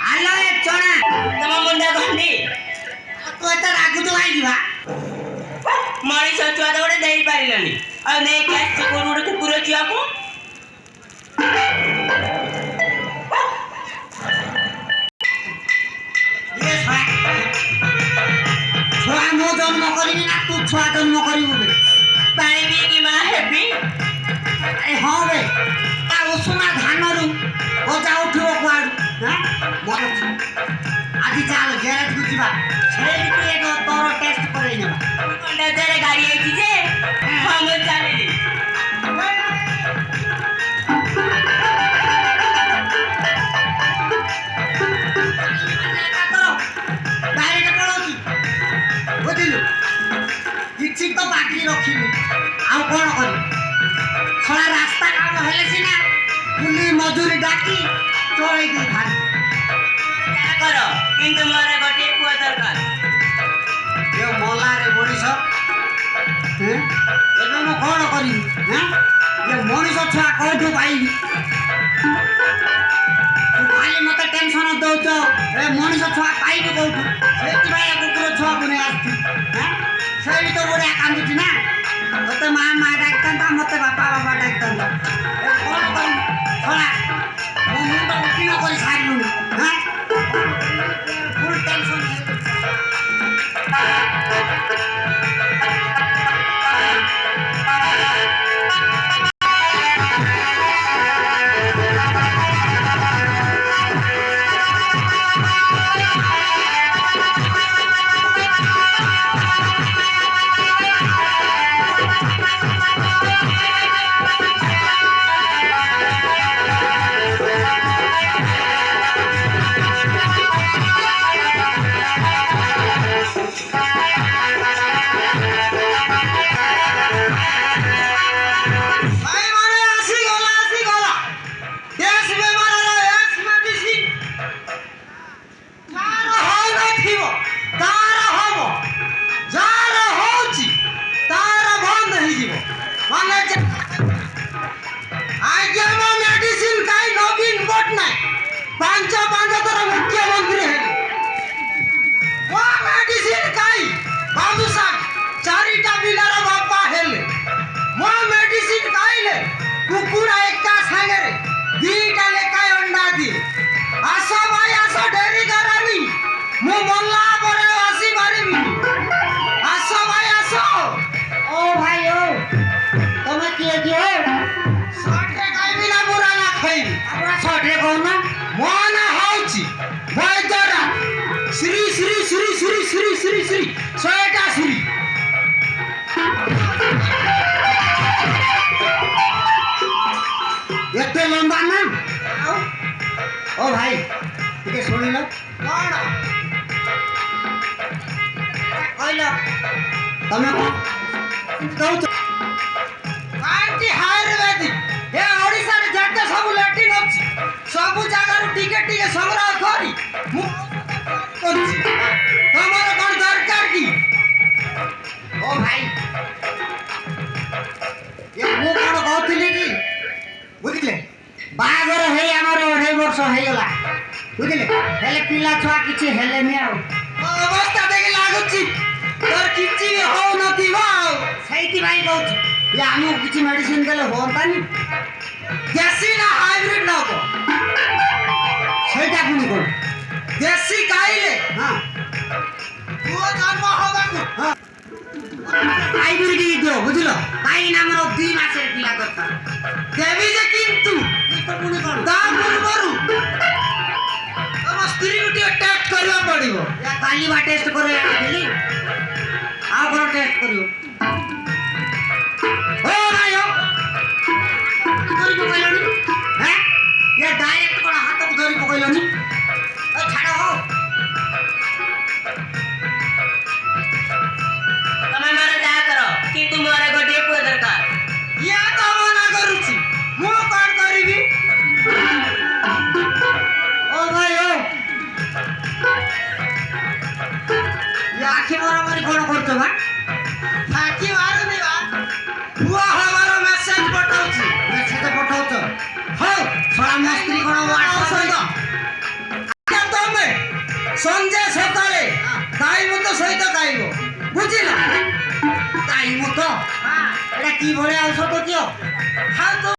आलो एक चोणा तम मुंडा गंडी को त रागु तो आई दिवा मणिष छुआ तो गोटे देई पारिलानी आ ने क्लास से कोन गोटे कुकुर छुआ को ये छुआ मो जन्म करिबी ना तू छुआ जन्म करिबू बे पानी भी की मां हेबी ए हां बे ता उसना धान रु गोजा उठिबो कुआडू हां मोर आदि चाल गैरेज को जीवा छेली के एक तोर टेस्ट करे नेबा कंडा तेरे गाड़ी आई जे हम चली गाड़ी के पड़ोसी बुझिलु किछि तो बाकी रखिनी आ कोन करी खला रास्ता काम हेले सिना पुली मजूरी डाकी चोई दी खाली क्या करो किंतु मोरे गोटे पुआ दरकार ये मोला रे मनीष हैं एबे मो कोन करी हैं ये मनीष छुआ कोठु पाइबी तू खाली मते टेंशन दउछ ए मनीष छुआ पाइबी कोठु सेति भाई कुकुर छुआ कोने आस्ती हैं सेई तो बडा कांदुची ना तते मां डाकता मते बापा डाकता ए कोन करी खला मो मुंड उठी न करी सारिलु हैं फुल टेंशन एते लंबा ना ओ भाई ଟିକେ ଶୁଣିଲ କଣ କହିଲ ତମେ କହୁଛ କାଟି ହାରେ ବେଦି ଏ ଓଡିଶା ରେ ଯେତେ ସବୁ ଲାଟିନ୍ ଅଛି ସବୁ ଜାଗାରୁ ଟିକେ ଟିକେ ସଂଗ୍ରହ କରି ମୁଁ କରୁଛି ତମର କଣ ଦରକାର କି ओ भाई ये मु कौन कहती कि बुझले बागर हे हमर 2.5 वर्ष हे गला बुझले हेले पिला छुआ किछि हेले नि आ अवस्था देखे लागुची तोर किछि हो नथि बा सहीति भाई कहू ये हमु किछि मेडिसिन देले होता नि देसी ना हाइब्रिड ना को सेटा पुनी कोन देसी खाइले हां तू जन्म होगा को हां हाइब्रिड दियो बुझलो काई नामरो 2 मास रे पिला करता देवी जे किंतु तो पुनी कोन दा पुनी मरु तम स्त्री गुटी टेस्ट करबा पड़िबो या काली बा टेस्ट करो या देली आ कोन टेस्ट करियो ओ भाइयो धरि पकइलोनी हैं ये डायरेक्ट कोन हाथ को धरि पकइलोनी ओ छाड़ो हो तमे मारे जा करो किंतु मोरे गोटे पुआ दरकार या तो मना करूची मु कोन करबी ओ भाई ओ या आखि मारा मारी कोन करतो बा आखि मार देबा हुआ हमारा मैसेज पठाउची मैसेज पठाउछ हो ତ ସହିତ ଖାଇବ ବୁଝିଲ ଖାଇବ ତ ଏଟା କି ଭଳିଆ ଔଷଧ ଦିଅ